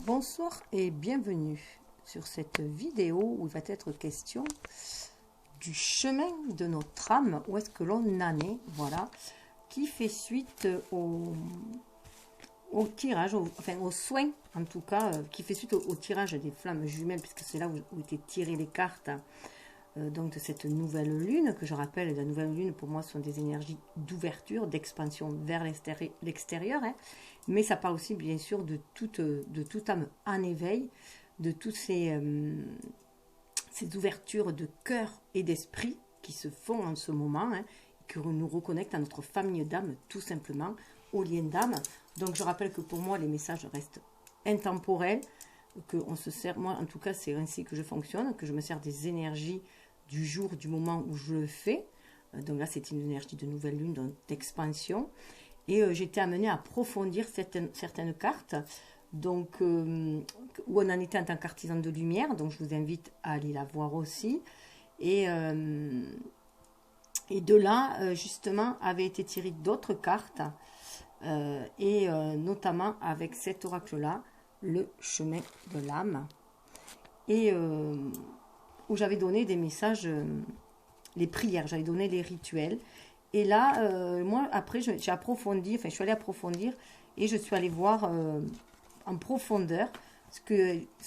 Bonsoir et bienvenue sur cette vidéo où il va être question du chemin de notre âme, où est-ce que l'on en est, voilà, qui fait suite au tirage, enfin aux soins en tout cas, qui fait suite au tirage des flammes jumelles, puisque c'est là où étaient tirées les cartes donc de cette nouvelle lune, que je rappelle, la nouvelle lune pour moi sont des énergies d'ouverture, d'expansion vers l'extérieur, hein, mais ça parle aussi bien sûr de toute âme en éveil, de toutes ces ouvertures de cœur et d'esprit qui se font en ce moment, hein, qui nous reconnectent à notre famille d'âme, tout simplement, au lien d'âme. Donc je rappelle que pour moi les messages restent intemporels, qu'on se sert, moi en tout cas c'est ainsi que je fonctionne, que je me sers des énergies du jour, du moment où je le fais. Donc là c'est une énergie de nouvelle lune, donc d'expansion. Et j'étais amenée à approfondir certaines cartes, donc où on en était en tant qu'artisan de lumière, donc je vous invite à aller la voir aussi. Et de là, justement, avaient été tirées d'autres cartes, notamment avec cet oracle-là, le chemin de l'âme, et où j'avais donné des messages, les prières, j'avais donné les rituels. Et là, moi, après, j'ai approfondi, enfin, je suis allée approfondir et je suis allée voir en profondeur ce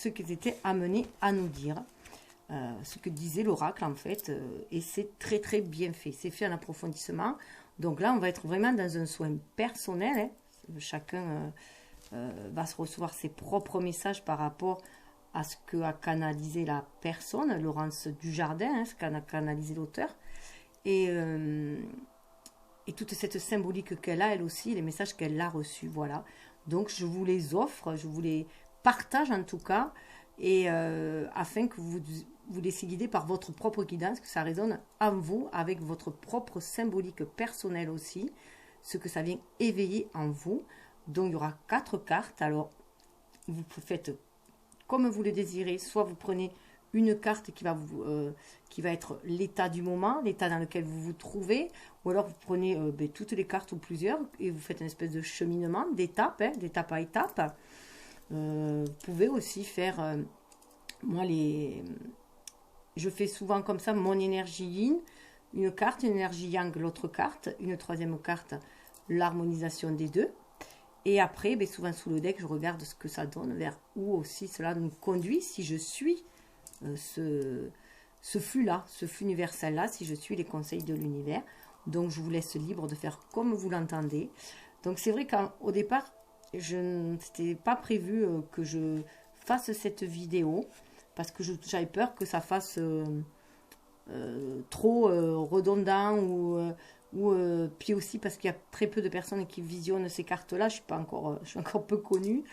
qu'ils étaient amenés à nous dire, ce que disait l'oracle, en fait, et c'est très, très bien fait. C'est fait en approfondissement. Donc là, on va être vraiment dans un soin personnel, hein. Chacun va se recevoir ses propres messages par rapport à ce qu'a canalisé la personne, Laurence Dujardin, hein, ce qu'a canalisé l'auteur. Et toute cette symbolique qu'elle a, elle aussi, les messages qu'elle a reçus, voilà. Donc, je vous les offre, je vous les partage en tout cas, et afin que vous laissiez guider par votre propre guidance, que ça résonne en vous, avec votre propre symbolique personnelle aussi, ce que ça vient éveiller en vous. Donc, il y aura 4 cartes, alors vous faites comme vous le désirez, soit vous prenez une carte qui va être l'état du moment, l'état dans lequel vous vous trouvez, ou alors vous prenez toutes les cartes ou plusieurs et vous faites une espèce de cheminement d'étape, hein, d'étape à étape. Vous pouvez aussi faire, moi je fais souvent comme ça mon énergie yin, une carte, une énergie yang, l'autre carte, une troisième carte, l'harmonisation des deux. Et après, souvent sous le deck, je regarde ce que ça donne, vers où aussi cela nous conduit, si je suis ce flux-là, ce flux universel-là, si je suis les conseils de l'univers. Donc, je vous laisse libre de faire comme vous l'entendez. Donc, c'est vrai qu'au départ, c'était pas prévu que je fasse cette vidéo, parce que j'avais peur que ça fasse trop redondant ou puis aussi parce qu'il y a très peu de personnes qui visionnent ces cartes-là, je suis encore peu connue.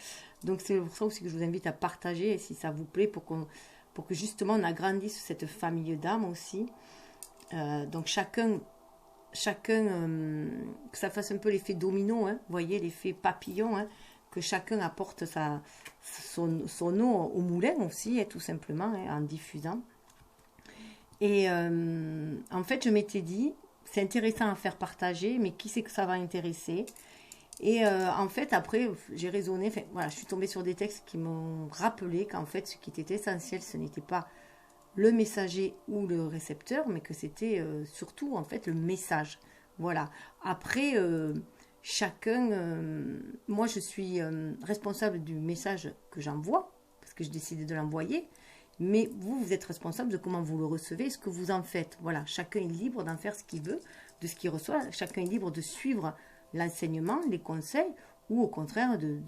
Donc, c'est pour ça aussi que je vous invite à partager, si ça vous plaît, pour que justement on agrandisse cette famille d'âmes aussi. Donc chacun que ça fasse un peu l'effet domino, hein, vous voyez, l'effet papillon, hein, que chacun apporte son eau au moulin aussi, hein, tout simplement, hein, en diffusant. Et en fait, je m'étais dit, c'est intéressant à faire partager, mais qui c'est que ça va intéresser? Et en fait, après, j'ai raisonné, enfin, voilà, je suis tombée sur des textes qui m'ont rappelé qu'en fait, ce qui était essentiel, ce n'était pas le messager ou le récepteur, mais que c'était surtout, en fait, le message. Voilà. Après, chacun, moi, je suis responsable du message que j'envoie, parce que j'ai décidé de l'envoyer, mais vous êtes responsable de comment vous le recevez, ce que vous en faites. Voilà, chacun est libre d'en faire ce qu'il veut, de ce qu'il reçoit, chacun est libre de suivre l'enseignement, les conseils, ou au contraire de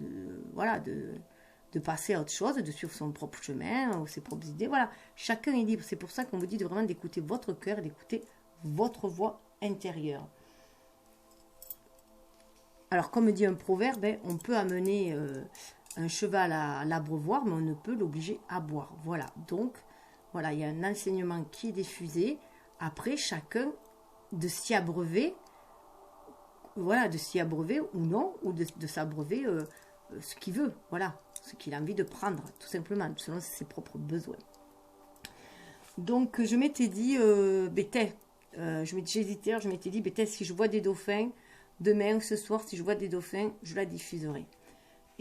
passer à autre chose, de suivre son propre chemin ou ses propres idées. Voilà, chacun est libre. C'est pour ça qu'on vous dit vraiment d'écouter votre cœur et d'écouter votre voix intérieure. Alors, comme dit un proverbe, on peut amener un cheval à l'abreuvoir, mais on ne peut l'obliger à boire. Voilà, donc, voilà, il y a un enseignement qui est diffusé. Après, chacun de s'y abreuver, voilà, de s'y abreuver ou non, ou de s'abreuver ce qu'il veut, voilà, ce qu'il a envie de prendre, tout simplement, selon ses propres besoins. Donc, je m'étais dit, j'hésitais, je m'étais dit, si je vois des dauphins, demain ou ce soir, si je vois des dauphins, je la diffuserai.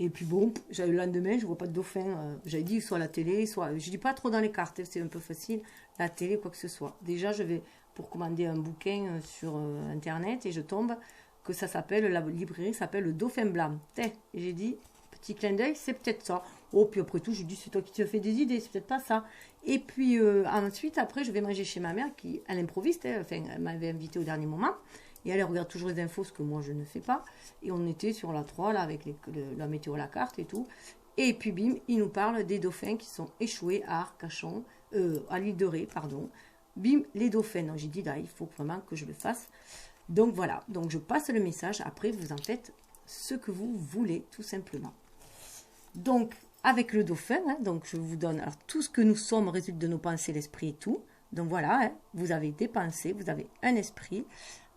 Et puis bon, le lendemain, je vois pas de dauphin. J'avais dit soit à la télé, soit... Je dis pas trop dans les cartes, c'est un peu facile. La télé, quoi que ce soit. Déjà, je vais pour commander un bouquin sur Internet et je tombe que ça s'appelle, la librairie s'appelle le Dauphin Blanc. Et j'ai dit, petit clin d'œil, c'est peut-être ça. Oh, puis après tout, j'ai dit, c'est toi qui te fais des idées, c'est peut-être pas ça. Et puis ensuite, après, je vais manger chez ma mère, qui, elle improvise, enfin, elle m'avait invité au dernier moment. Et elle regarde toujours les infos, ce que moi je ne fais pas. Et on était sur la 3, là, avec la météo à la carte et tout. Et puis bim, il nous parle des dauphins qui sont échoués à Arcachon, à l'île de Ré, pardon. Bim, les dauphins. Donc j'ai dit, là, il faut vraiment que je le fasse. Donc voilà, donc je passe le message. Après, vous en faites ce que vous voulez, tout simplement. Donc, avec le dauphin, hein, donc je vous donne, alors tout ce que nous sommes résulte de nos pensées, l'esprit et tout. Donc voilà, hein, vous avez des pensées, vous avez un esprit.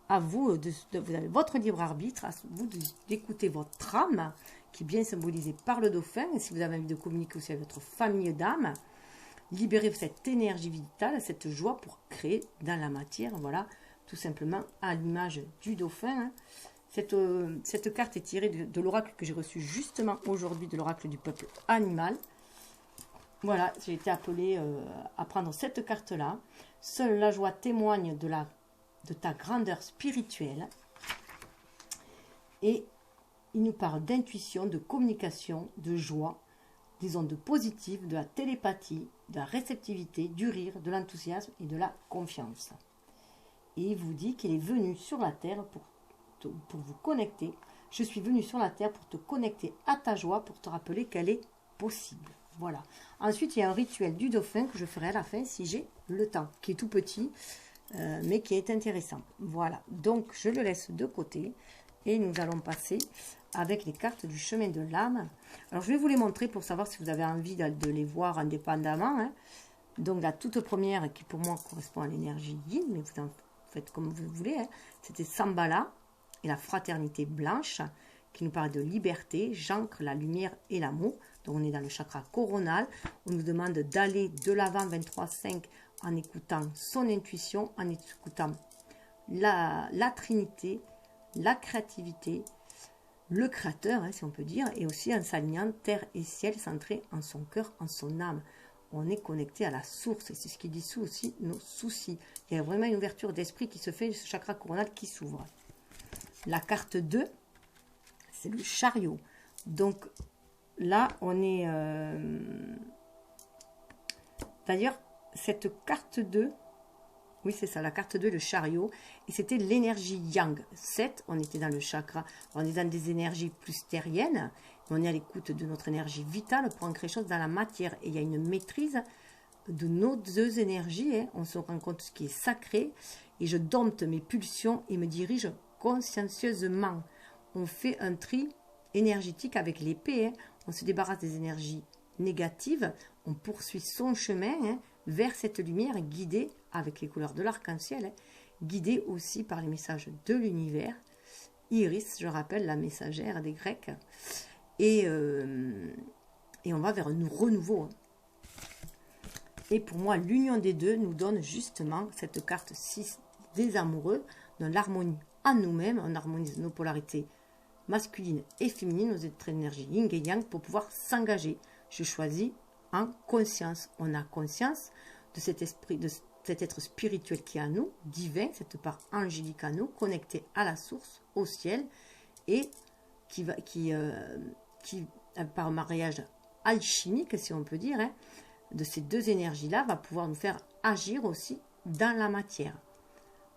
À vous, vous avez votre libre arbitre, à vous d'écouter votre âme, qui est bien symbolisée par le dauphin. Et si vous avez envie de communiquer aussi avec votre famille d'âme, libérez cette énergie vitale, cette joie pour créer dans la matière, voilà, tout simplement à l'image du dauphin. Hein. Cette carte est tirée de l'oracle que j'ai reçu justement aujourd'hui, de l'oracle du peuple animal. Voilà, j'ai été appelée à prendre cette carte-là. Seule la joie témoigne de ta grandeur spirituelle. Et il nous parle d'intuition, de communication, de joie, des ondes positives, de la télépathie, de la réceptivité, du rire, de l'enthousiasme et de la confiance. Et il vous dit qu'il est venu sur la terre pour vous connecter. Je suis venu sur la terre pour te connecter à ta joie, pour te rappeler qu'elle est possible. Voilà. Ensuite, il y a un rituel du dauphin que je ferai à la fin si j'ai le temps, qui est tout petit, mais qui est intéressant. Voilà, donc je le laisse de côté et nous allons passer avec les cartes du chemin de l'âme. Alors je vais vous les montrer pour savoir si vous avez envie de les voir indépendamment. Hein. Donc la toute première qui pour moi correspond à l'énergie yin, mais vous en faites comme vous voulez. Hein. C'était Shambhala et la fraternité blanche qui nous parle de liberté, j'ancre la lumière et l'amour. Donc on est dans le chakra coronal. On nous demande d'aller de l'avant 23-5 en écoutant son intuition, en écoutant la Trinité, la créativité, le créateur, hein, si on peut dire, et aussi en s'alignant terre et ciel, centré en son cœur, en son âme. On est connecté à la source, et c'est ce qui dissout aussi nos soucis. Il y a vraiment une ouverture d'esprit qui se fait, ce chakra coronal qui s'ouvre. La carte 2, c'est le chariot. Donc là, on est... D'ailleurs, cette carte 2, oui c'est ça, la carte 2, le chariot, et c'était l'énergie yang. 7, on était dans le chakra, on est dans des énergies plus terriennes, on est à l'écoute de notre énergie vitale pour ancrer les choses dans la matière, et il y a une maîtrise de nos deux énergies, hein. On se rend compte de ce qui est sacré, et je dompte mes pulsions et me dirige consciencieusement. On fait un tri énergétique avec l'épée, hein. On se débarrasse des énergies négatives, on poursuit son chemin, hein, vers cette lumière guidée avec les couleurs de l'arc-en-ciel, hein, guidée aussi par les messages de l'univers. Iris, je rappelle, la messagère des Grecs. Et on va vers un renouveau. Hein. Et pour moi, l'union des deux nous donne justement cette carte 6 des amoureux, dans l'harmonie en nous-mêmes. On harmonise nos polarités masculines et féminines, nos énergies yin et yang pour pouvoir s'engager. Je choisis en conscience. On a conscience de cet esprit, de cet être spirituel qui est en nous, divin, cette part angélique en nous, connectée à la source, au ciel, et qui par mariage alchimique, si on peut dire, hein, de ces deux énergies-là, va pouvoir nous faire agir aussi dans la matière.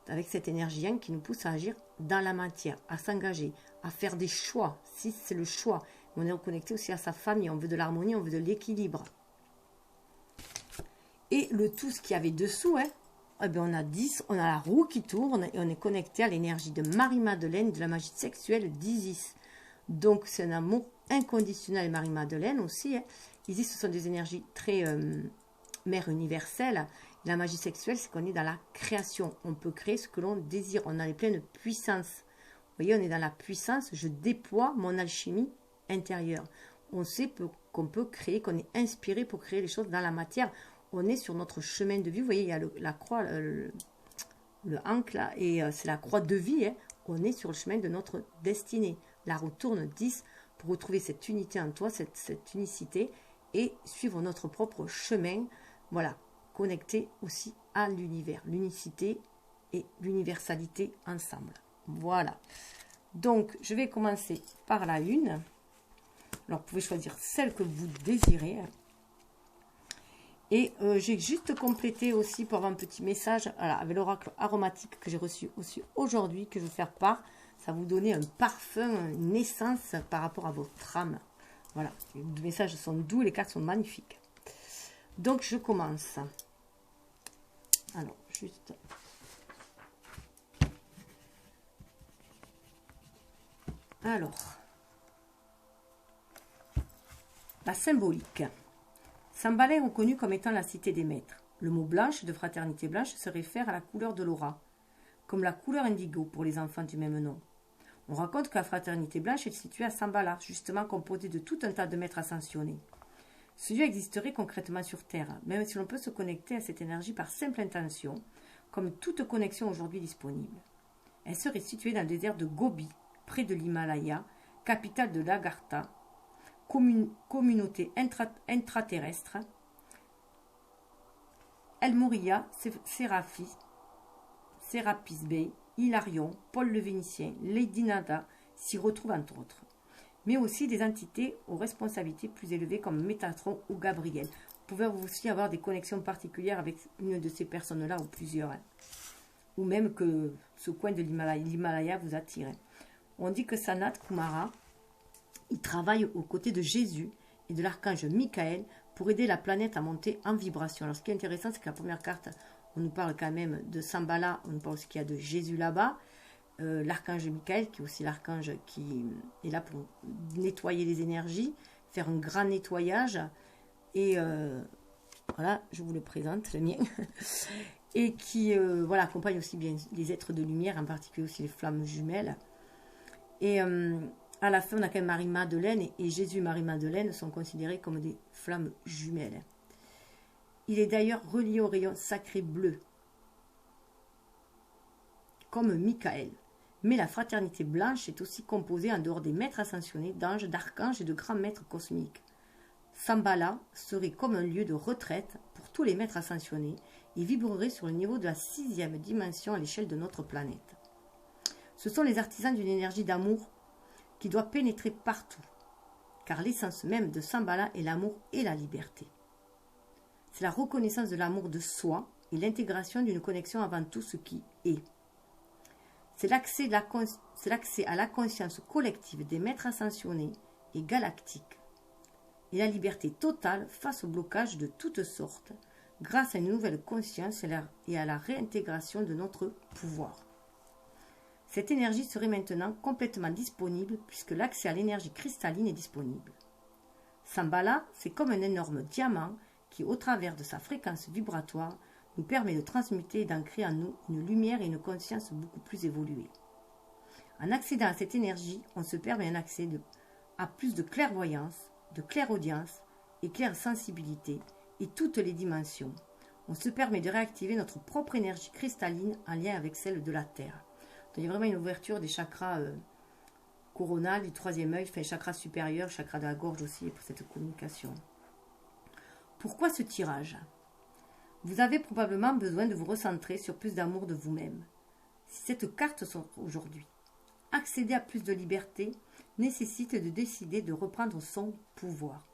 Avec cette énergie yang qui nous pousse à agir dans la matière, à s'engager, à faire des choix, si c'est le choix. On est reconnecté aussi à sa famille, on veut de l'harmonie, on veut de l'équilibre. Et le tout, ce qu'il y avait dessous, hein, eh bien on a 10, on a la roue qui tourne et on est connecté à l'énergie de Marie-Madeleine, de la magie sexuelle d'Isis. Donc c'est un amour inconditionnel, Marie-Madeleine aussi. Hein. Isis, ce sont des énergies très mère universelle. La magie sexuelle, c'est qu'on est dans la création. On peut créer ce que l'on désire. On a les pleines puissances. Vous voyez, on est dans la puissance. Je déploie mon alchimie intérieure. On sait qu'on peut créer, qu'on est inspiré pour créer les choses dans la matière. On est sur notre chemin de vie. Vous voyez, il y a la croix, le ancre là, et c'est la croix de vie. Hein. On est sur le chemin de notre destinée. La roue tourne 10 pour retrouver cette unité en toi, cette unicité, et suivre notre propre chemin, voilà, connecté aussi à l'univers, l'unicité et l'universalité ensemble. Voilà. Donc, je vais commencer par la une. Alors, vous pouvez choisir celle que vous désirez. Et j'ai juste complété aussi pour avoir un petit message voilà, avec l'oracle aromatique que j'ai reçu aussi aujourd'hui, que je vais faire part. Ça va vous donner un parfum, une essence par rapport à votre âme. Voilà, les messages sont doux, les cartes sont magnifiques. Donc, je commence. Alors, juste... Alors, la symbolique. Shambhala est reconnu comme étant la cité des maîtres. Le mot blanche de fraternité blanche se réfère à la couleur de l'aura, comme la couleur indigo pour les enfants du même nom. On raconte que la fraternité blanche est située à Shambhala, justement composée de tout un tas de maîtres ascensionnés. Ce lieu existerait concrètement sur Terre, même si l'on peut se connecter à cette énergie par simple intention, comme toute connexion aujourd'hui disponible. Elle serait située dans le désert de Gobi, près de l'Himalaya, capitale de l'Agartha, communauté intraterrestre. El Moria, Serapis Bey, Hilarion, Paul le Vénitien, Lady Nada s'y retrouvent entre autres, mais aussi des entités aux responsabilités plus élevées comme Métatron ou Gabriel. Vous pouvez aussi avoir des connexions particulières avec une de ces personnes-là ou plusieurs, hein. Ou même que ce coin de l'Himalaya vous attire. On dit que Sanat Kumara, il travaille aux côtés de Jésus et de l'archange Michael pour aider la planète à monter en vibration. Alors ce qui est intéressant, c'est que la première carte, on nous parle quand même de Shambhala, on nous parle aussi qu'il y a de Jésus là-bas. L'archange Michael, qui est aussi l'archange qui est là pour nettoyer les énergies, faire un grand nettoyage. Et voilà, je vous le présente, le mien. Et qui voilà, accompagne aussi bien les êtres de lumière, en particulier aussi les flammes jumelles. Et à la fin, on a quand même Marie-Madeleine, et Jésus et Marie-Madeleine sont considérés comme des flammes jumelles. Il est d'ailleurs relié au rayon sacré bleu, comme Michael. Mais la fraternité blanche est aussi composée, en dehors des maîtres ascensionnés, d'anges, d'archanges et de grands maîtres cosmiques. Shambhala serait comme un lieu de retraite pour tous les maîtres ascensionnés et vibrerait sur le niveau de la 6e dimension à l'échelle de notre planète. Ce sont les artisans d'une énergie d'amour qui doit pénétrer partout, car l'essence même de Shambhala est l'amour et la liberté. C'est la reconnaissance de l'amour de soi et l'intégration d'une connexion avant tout ce qui est. C'est l'accès à la conscience collective des maîtres ascensionnés et galactiques, et la liberté totale face au blocage de toutes sortes, grâce à une nouvelle conscience et à la réintégration de notre pouvoir. Cette énergie serait maintenant complètement disponible puisque l'accès à l'énergie cristalline est disponible. Shambhala, c'est comme un énorme diamant qui, au travers de sa fréquence vibratoire, nous permet de transmuter et d'ancrer en nous une lumière et une conscience beaucoup plus évoluée. En accédant à cette énergie, on se permet un accès à plus de clairvoyance, de clairaudience et clairsensibilité et toutes les dimensions. On se permet de réactiver notre propre énergie cristalline en lien avec celle de la Terre. Donc, il y a vraiment une ouverture des chakras coronal, du troisième œil, fait chakra supérieur, chakra de la gorge aussi pour cette communication. Pourquoi ce tirage ? Vous avez probablement besoin de vous recentrer sur plus d'amour de vous-même. Si cette carte sort aujourd'hui, accéder à plus de liberté nécessite de décider de reprendre son pouvoir.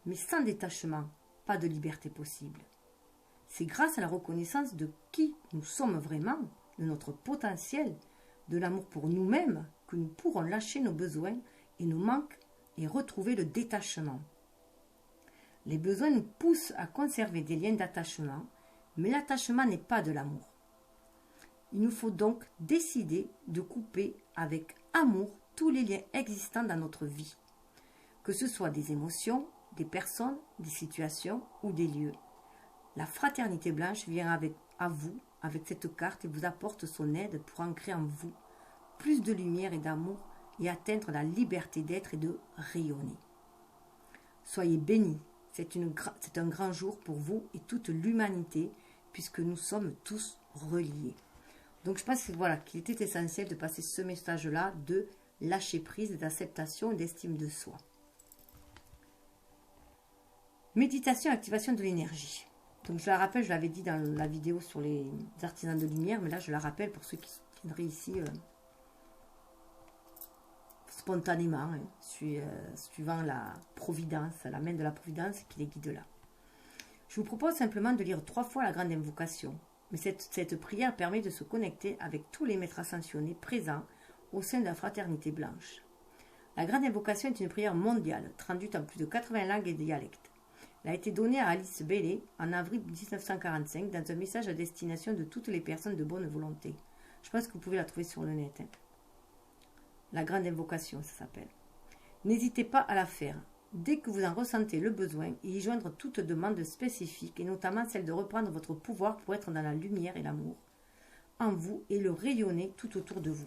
Mais sans détachement, pas de liberté possible. C'est grâce à la reconnaissance de qui nous sommes vraiment, de notre potentiel, de l'amour pour nous-mêmes, que nous pourrons lâcher nos besoins et nos manques et retrouver le détachement. Les besoins nous poussent à conserver des liens d'attachement, mais l'attachement n'est pas de l'amour. Il nous faut donc décider de couper avec amour tous les liens existants dans notre vie, que ce soit des émotions, des personnes, des situations ou des lieux. La fraternité blanche vient à vous avec cette carte et vous apporte son aide pour ancrer en vous plus de lumière et d'amour et atteindre la liberté d'être et de rayonner. Soyez bénis. C'est un grand jour pour vous et toute l'humanité, puisque nous sommes tous reliés. Donc je pense que, voilà, qu'il était essentiel de passer ce message-là de lâcher prise, d'acceptation et d'estime de soi. Méditation, activation de l'énergie. Donc je la rappelle, je l'avais dit dans la vidéo sur les artisans de lumière, mais là je la rappelle pour ceux qui viendraient ici spontanément, hein, suivant la providence, la main de la providence qui les guide là. Je vous propose simplement de lire 3 fois la grande invocation. Mais cette prière permet de se connecter avec tous les maîtres ascensionnés présents au sein de la fraternité blanche. La grande invocation est une prière mondiale, traduite en plus de 80 langues et dialectes. Elle a été donnée à Alice Bailey en avril 1945 dans un message à destination de toutes les personnes de bonne volonté. Je pense que vous pouvez la trouver sur le net. Hein. La grande invocation, ça s'appelle. N'hésitez pas à la faire. Dès que vous en ressentez le besoin, et y joindre toute demande spécifique, et notamment celle de reprendre votre pouvoir pour être dans la lumière et l'amour en vous et le rayonner tout autour de vous.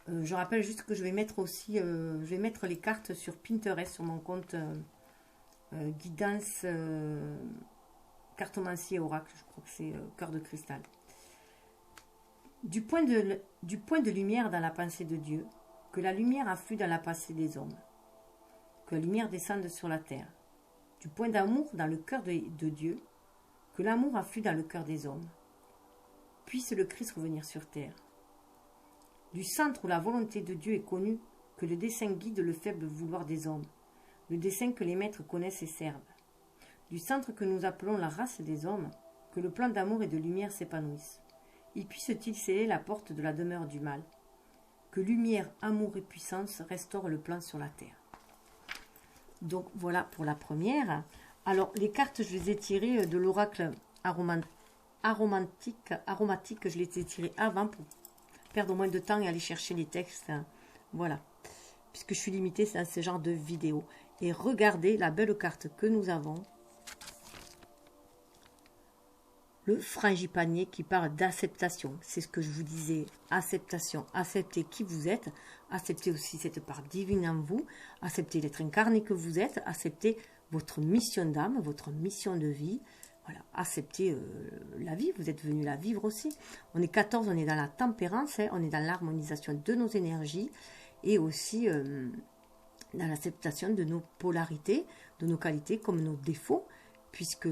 Je rappelle juste que je vais mettre aussi, je vais mettre les cartes sur Pinterest, sur mon compte guidance cartomancie et oracle, je crois que c'est cœur de cristal. Du point de lumière dans la pensée de Dieu, que la lumière afflue dans la pensée des hommes. Que la lumière descende sur la terre. Du point d'amour dans le cœur de Dieu, que l'amour afflue dans le cœur des hommes. Puisse le Christ revenir sur terre. Du centre où la volonté de Dieu est connue, que le dessein guide le faible vouloir des hommes, le dessein que les maîtres connaissent et servent. Du centre que nous appelons la race des hommes, que le plan d'amour et de lumière s'épanouisse. Et puisse-t-il sceller la porte de la demeure du mal. Que lumière, amour et puissance restaurent le plan sur la terre. Donc voilà pour la première. Alors les cartes, je les ai tirées de l'oracle aromatique, je les ai tirées avant pour perdre moins de temps et aller chercher les textes. Voilà. Puisque je suis limitée à ce genre de vidéo. Et regardez la belle carte que nous avons. Le frangipanier qui parle d'acceptation. C'est ce que je vous disais. Acceptation. Acceptez qui vous êtes. Acceptez aussi cette part divine en vous. Acceptez l'être incarné que vous êtes. Acceptez votre mission d'âme, votre mission de vie. Voilà. Acceptez la vie. Vous êtes venu la vivre aussi. On est 14, on est dans la tempérance. Hein, on est dans l'harmonisation de nos énergies. Et aussi dans l'acceptation de nos polarités, de nos qualités comme nos défauts. Puisque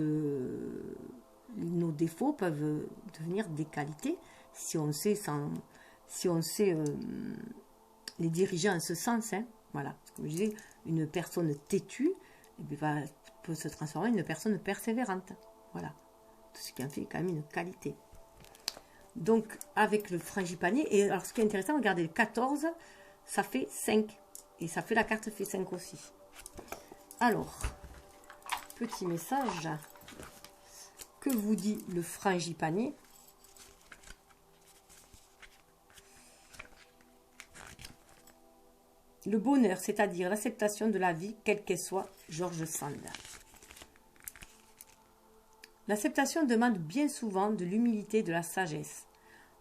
nos défauts peuvent devenir des qualités si on sait, les diriger en ce sens. Hein. Voilà. Comme je disais, une personne têtue peut se transformer en une personne persévérante. Voilà. Tout ce qui en fait quand même une qualité. Donc, avec le frangipanier, et alors ce qui est intéressant, regardez, le 14, ça fait 5. Et ça fait la carte fait 5 aussi. Alors, petit message. Que vous dit le frangipanier? Le bonheur, c'est-à-dire l'acceptation de la vie, quelle qu'elle soit, George Sand. L'acceptation demande bien souvent de l'humilité et de la sagesse.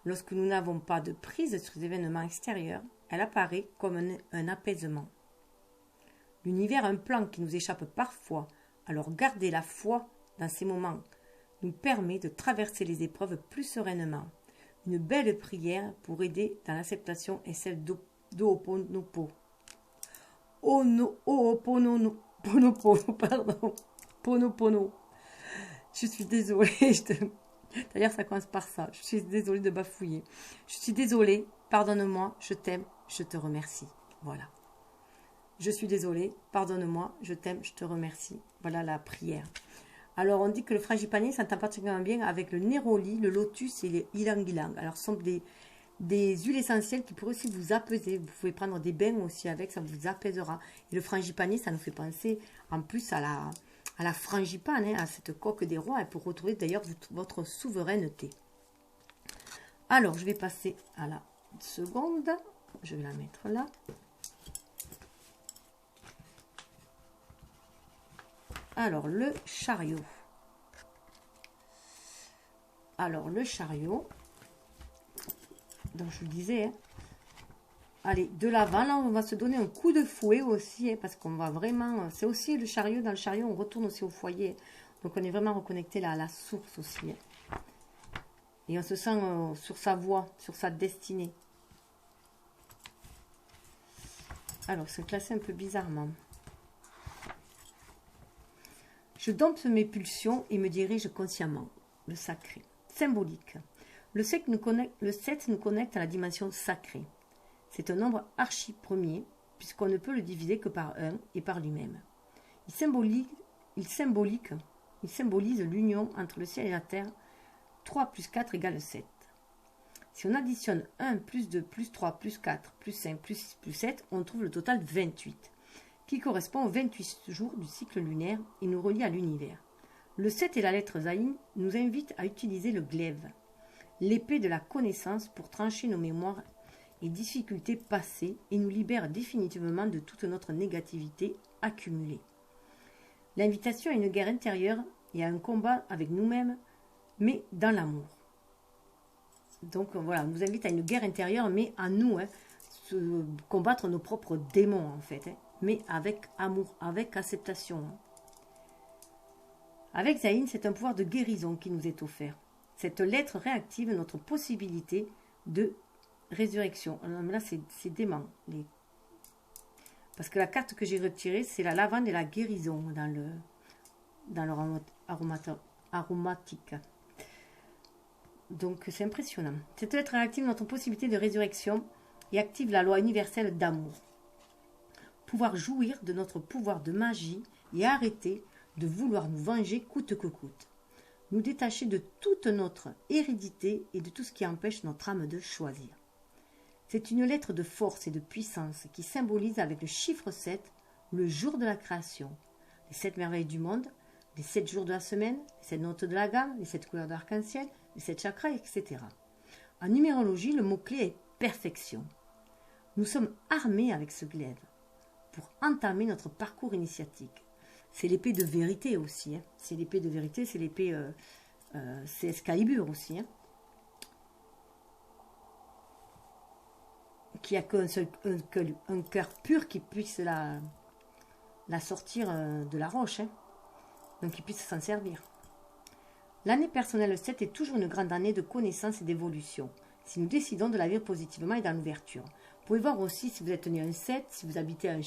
Lorsque nous n'avons pas de prise sur les événements extérieurs, elle apparaît comme un apaisement. L'univers a un plan qui nous échappe parfois, alors garder la foi dans ces moments nous permet de traverser les épreuves plus sereinement. Une belle prière pour aider dans l'acceptation est celle d'Ho'oponopono. Pardon. Ponopono. Je suis désolée. D'ailleurs, ça commence par ça. Je suis désolée de bafouiller. Je suis désolée. Pardonne-moi. Je t'aime. Je te remercie. Voilà. Je suis désolée. Pardonne-moi. Je t'aime. Je te remercie. Voilà la prière. Alors, on dit que le frangipanier s'entend particulièrement bien avec le néroli, le lotus et les ylang-ylang. Alors, ce sont des huiles essentielles qui pourraient aussi vous apaiser. Vous pouvez prendre des bains aussi avec, ça vous apaisera. Et le frangipanier, ça nous fait penser en plus à la frangipane, hein, à cette coque des rois, et pour retrouver d'ailleurs votre souveraineté. Alors, je vais passer à la seconde. Je vais la mettre là. Alors, le chariot. Alors, le chariot. Donc, je vous disais, hein, allez, de l'avant, là, on va se donner un coup de fouet aussi, hein, parce qu'on va vraiment... C'est aussi le chariot, dans le chariot, on retourne aussi au foyer. Donc, on est vraiment reconnecté là à la source aussi. Hein. Et on se sent sur sa voie, sur sa destinée. Alors, c'est classé un peu bizarrement. Je dompte mes pulsions et me dirige consciemment. Le sacré. Symbolique. Le 7 nous connecte à la dimension sacrée. C'est un nombre archi-premier, puisqu'on ne peut le diviser que par 1 et par lui-même. Il symbolise l'union entre le ciel et la terre. 3 plus 4 égale 7. Si on additionne 1 plus 2 plus 3 plus 4 plus 5 plus 6 plus 7, on trouve le total 28, qui correspond aux 28 jours du cycle lunaire et nous relie à l'univers. Le 7 et la lettre Zayin nous invitent à utiliser le glaive, l'épée de la connaissance pour trancher nos mémoires et difficultés passées et nous libère définitivement de toute notre négativité accumulée. L'invitation à une guerre intérieure et à un combat avec nous-mêmes, mais dans l'amour. Donc voilà, on nous invite à une guerre intérieure, mais à nous, combattre nos propres démons en fait, mais avec amour, avec acceptation. Avec Zayin, c'est un pouvoir de guérison qui nous est offert. Cette lettre réactive notre possibilité de résurrection. Alors là, c'est dément. Parce que la carte que j'ai retirée, c'est la lavande et la guérison dans leur aromatique. Donc, c'est impressionnant. Cette lettre réactive notre possibilité de résurrection et active la loi universelle d'amour. Pouvoir jouir de notre pouvoir de magie et arrêter de vouloir nous venger coûte que coûte. Nous détacher de toute notre hérédité et de tout ce qui empêche notre âme de choisir. C'est une lettre de force et de puissance qui symbolise avec le chiffre 7 le jour de la création, les 7 merveilles du monde, les 7 jours de la semaine, les 7 notes de la gamme, les 7 couleurs d'arc-en-ciel, les 7 chakras, etc. En numérologie, le mot-clé est perfection. Nous sommes armés avec ce glaive pour entamer notre parcours initiatique. C'est l'épée de vérité aussi. Hein. C'est l'épée de vérité, c'est l'épée... c'est Excalibur aussi. Hein. Qui a qu'un cœur pur qui puisse la sortir de la roche. Hein. Donc qu'il puisse s'en servir. L'année personnelle 7 est toujours une grande année de connaissance et d'évolution, si nous décidons de la vivre positivement et dans l'ouverture. Vous pouvez voir aussi si vous êtes né un 7, si vous habitez un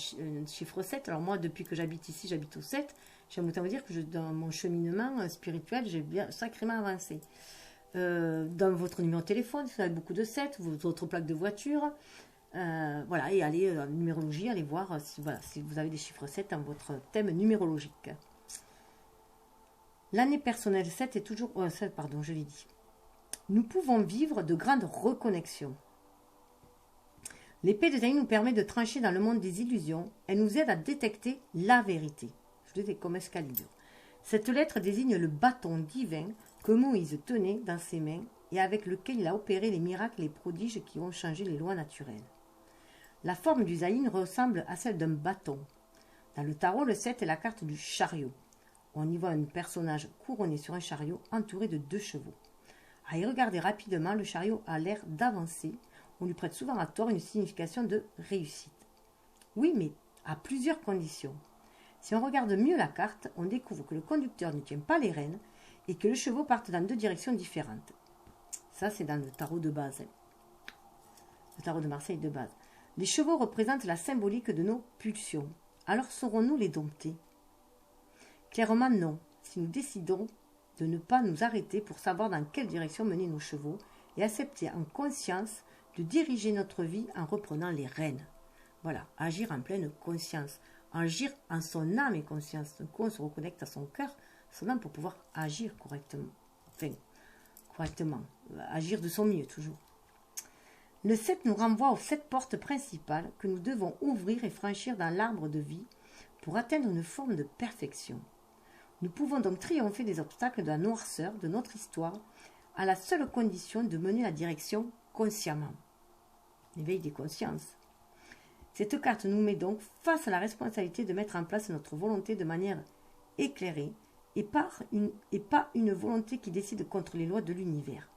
chiffre 7. Alors moi, depuis que j'habite ici, j'habite au 7. J'aime autant vous dire que dans mon cheminement spirituel, j'ai bien sacrément avancé. Dans votre numéro de téléphone, si vous avez beaucoup de 7, votre plaque de voiture, voilà, et allez en numérologie, allez voir si vous avez des chiffres 7 dans votre thème numérologique. L'année personnelle 7 est toujours... Oh, 7, pardon, je l'ai dit. Nous pouvons vivre de grandes reconnexions. L'épée de Zayin nous permet de trancher dans le monde des illusions. Elle nous aide à détecter la vérité. Je le dis comme Excalibur. Cette lettre désigne le bâton divin que Moïse tenait dans ses mains et avec lequel il a opéré les miracles et les prodiges qui ont changé les lois naturelles. La forme du Zayin ressemble à celle d'un bâton. Dans le tarot, le 7 est la carte du chariot. On y voit un personnage couronné sur un chariot entouré de 2 chevaux. À y regarder rapidement, le chariot a l'air d'avancer. On lui prête souvent à tort une signification de réussite. Oui, mais à plusieurs conditions. Si on regarde mieux la carte, on découvre que le conducteur ne tient pas les rênes et que les chevaux partent dans 2 directions différentes. Ça, c'est dans le tarot de base. Le tarot de Marseille de base. Les chevaux représentent la symbolique de nos pulsions. Alors saurons-nous les dompter? Clairement non, si nous décidons de ne pas nous arrêter pour savoir dans quelle direction mener nos chevaux et accepter en conscience de diriger notre vie en reprenant les rênes. Voilà, agir en pleine conscience, agir en son âme et conscience. Donc on se reconnecte à son cœur, à son âme pour pouvoir agir correctement. Enfin, correctement, agir de son mieux toujours. Le 7 nous renvoie aux 7 portes principales que nous devons ouvrir et franchir dans l'arbre de vie pour atteindre une forme de perfection. Nous pouvons donc triompher des obstacles de la noirceur de notre histoire à la seule condition de mener la direction consciemment. L'éveil des consciences. Cette carte nous met donc face à la responsabilité de mettre en place notre volonté de manière éclairée et pas une volonté qui décide contre les lois de l'univers.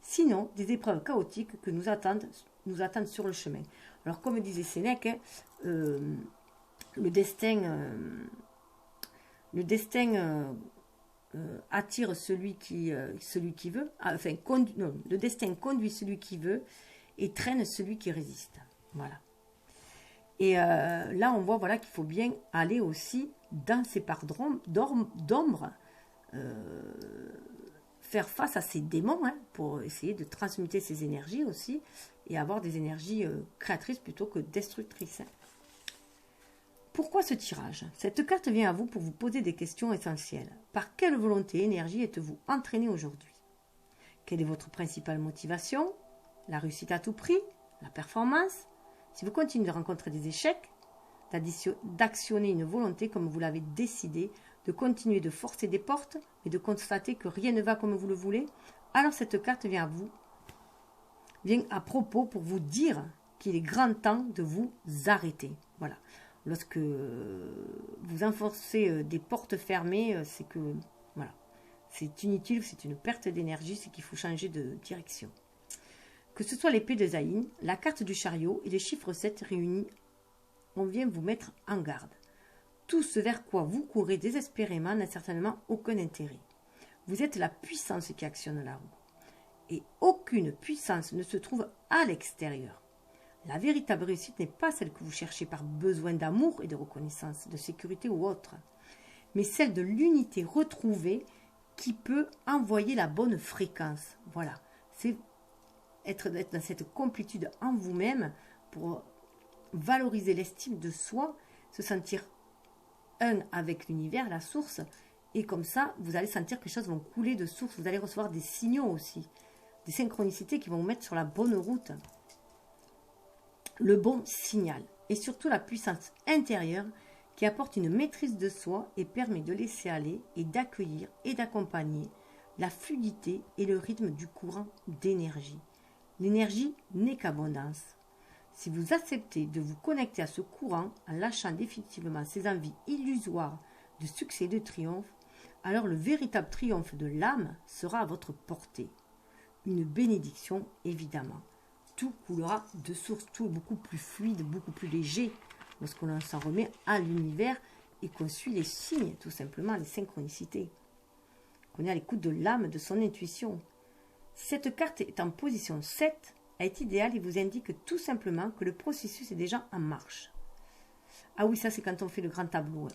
Sinon, des épreuves chaotiques que nous attendent sur le chemin. Alors, comme disait Sénèque, le destin attire celui qui veut. Le destin conduit celui qui veut et traîne celui qui résiste. Voilà. Et là, on voit voilà, qu'il faut bien aller aussi dans ces parts d'ombre, faire face à ces démons, hein, pour essayer de transmuter ces énergies aussi, et avoir des énergies créatrices plutôt que destructrices. Hein. Pourquoi ce tirage? Cette carte vient à vous pour vous poser des questions essentielles. Par quelle volonté et énergie êtes-vous entraîné aujourd'hui? Quelle est votre principale motivation? La réussite à tout prix? La performance? Si vous continuez de rencontrer des échecs, d'actionner une volonté comme vous l'avez décidé, de continuer de forcer des portes et de constater que rien ne va comme vous le voulez, alors cette carte vient à propos pour vous dire qu'il est grand temps de vous arrêter. Voilà. Lorsque vous enfoncez des portes fermées, c'est que voilà, c'est inutile, c'est une perte d'énergie, c'est qu'il faut changer de direction. Que ce soit l'épée de Zayn, la carte du chariot et les chiffres 7 réunis, on vient vous mettre en garde. Tout ce vers quoi vous courez désespérément n'a certainement aucun intérêt. Vous êtes la puissance qui actionne la roue. Et aucune puissance ne se trouve à l'extérieur. La véritable réussite n'est pas celle que vous cherchez par besoin d'amour et de reconnaissance, de sécurité ou autre, mais celle de l'unité retrouvée qui peut envoyer la bonne fréquence. Voilà, c'est être dans cette complétude en vous-même pour valoriser l'estime de soi, se sentir un avec l'univers, la source, et comme ça, vous allez sentir que les choses vont couler de source, vous allez recevoir des signaux aussi, des synchronicités qui vont vous mettre sur la bonne route. Le bon signal et surtout la puissance intérieure qui apporte une maîtrise de soi et permet de laisser aller et d'accueillir et d'accompagner la fluidité et le rythme du courant d'énergie. L'énergie n'est qu'abondance. Si vous acceptez de vous connecter à ce courant en lâchant définitivement ces envies illusoires de succès et de triomphe, alors le véritable triomphe de l'âme sera à votre portée. Une bénédiction évidemment. Tout coulera de source, tout beaucoup plus fluide, beaucoup plus léger lorsqu'on s'en remet à l'univers et qu'on suit les signes, tout simplement, les synchronicités. Qu'on est à l'écoute de l'âme, de son intuition. Cette carte est en position 7, est idéale et vous indique tout simplement que le processus est déjà en marche. Ah oui, ça c'est quand on fait le grand tableau.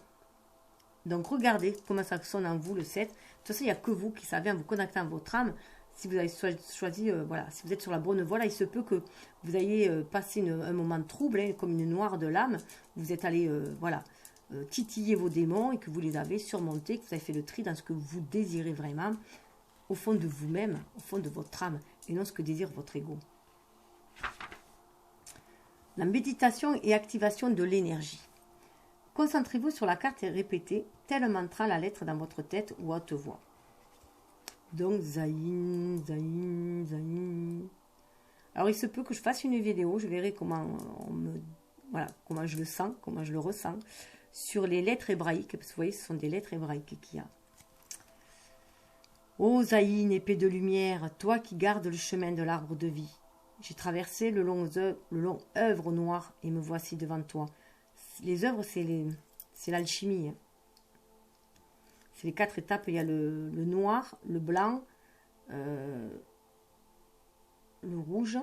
Donc regardez comment ça sonne en vous le 7. De toute façon, il n'y a que vous qui savez en vous connectant à votre âme. Si vous avez choisi, voilà, si vous êtes sur la bonne voie, là, il se peut que vous ayez passé un moment de trouble, hein, comme une noire de l'âme. Vous êtes allé, voilà, titiller vos démons et que vous les avez surmontés, que vous avez fait le tri dans ce que vous désirez vraiment, au fond de vous-même, au fond de votre âme, et non ce que désire votre ego. La méditation et activation de l'énergie. Concentrez-vous sur la carte et répétez tel mantra la lettre dans votre tête ou à haute voix. Donc, Zayn, Zayn, Zayn. Alors, il se peut que je fasse une vidéo. Je verrai comment comment je le sens, comment je le ressens. Sur les lettres hébraïques. Parce que vous voyez, ce sont des lettres hébraïques qu'il y a. Ô Zayn, épée de lumière, toi qui gardes le chemin de l'arbre de vie. J'ai traversé le long œuvre noir et me voici devant toi. Les œuvres, c'est l'alchimie. Hein. C'est les 4 étapes. Il y a le noir, le blanc, le rouge.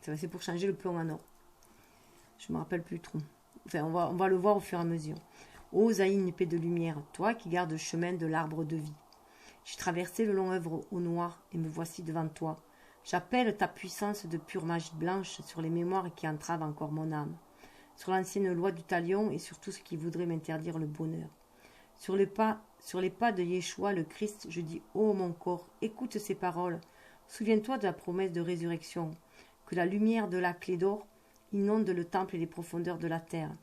C'est pour changer le plomb en or. Je ne me rappelle plus trop. Enfin, on va le voir au fur et à mesure. Ô Zayn, épée de lumière, toi qui gardes le chemin de l'arbre de vie. J'ai traversé le long œuvre au noir et me voici devant toi. J'appelle ta puissance de pure magie blanche sur les mémoires qui entravent encore mon âme. Sur l'ancienne loi du talion et sur tout ce qui voudrait m'interdire le bonheur. Sur les pas de Yeshua, le Christ, je dis « Ô mon corps, écoute ces paroles. Souviens-toi de la promesse de résurrection, que la lumière de la clé d'or inonde le temple et les profondeurs de la terre.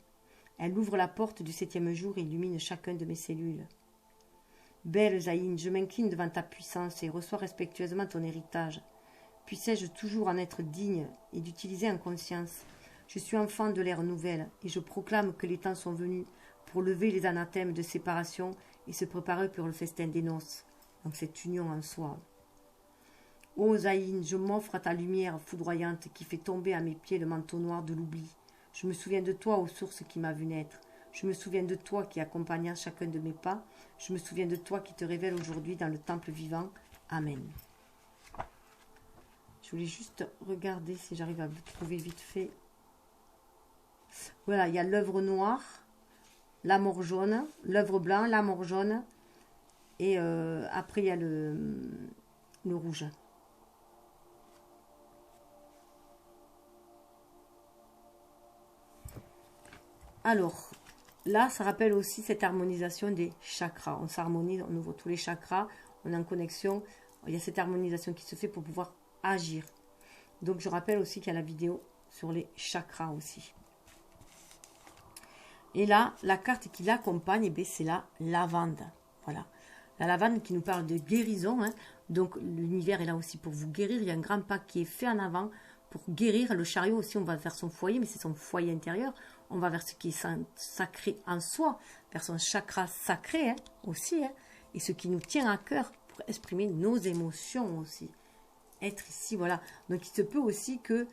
Elle ouvre la porte du 7e jour et illumine chacun de mes cellules. Belle Zayn, je m'incline devant ta puissance et reçois respectueusement ton héritage. Puissais-je toujours en être digne et d'utiliser en conscience. Je suis enfant de l'ère nouvelle et je proclame que les temps sont venus pour lever les anathèmes de séparation et se préparer pour le festin des noces. Donc cette union en soi. Ô Zayn, je m'offre à ta lumière foudroyante qui fait tomber à mes pieds le manteau noir de l'oubli. Je me souviens de toi, ô source qui m'a vu naître. Je me souviens de toi qui accompagna chacun de mes pas. Je me souviens de toi qui te révèle aujourd'hui dans le temple vivant. Amen. Je voulais juste regarder si j'arrive à vous trouver vite fait. Voilà, il y a l'œuvre noire, l'amour jaune, l'œuvre blanc, l'amour jaune. Et après, il y a le rouge. Alors, là, ça rappelle aussi cette harmonisation des chakras. On s'harmonise, on ouvre tous les chakras, on est en connexion. Il y a cette harmonisation qui se fait pour pouvoir agir. Donc, je rappelle aussi qu'il y a la vidéo sur les chakras aussi. Et là, la carte qui l'accompagne, eh c'est la lavande. Voilà. La lavande qui nous parle de guérison. Hein. Donc, l'univers est là aussi pour vous guérir. Il y a un grand pas qui est fait en avant pour guérir. Le chariot aussi, on va vers son foyer, mais c'est son foyer intérieur. On va vers ce qui est sacré en soi, vers son chakra sacré hein, aussi. Hein, et ce qui nous tient à cœur pour exprimer nos émotions aussi. Être ici, voilà. Donc, il se peut aussi que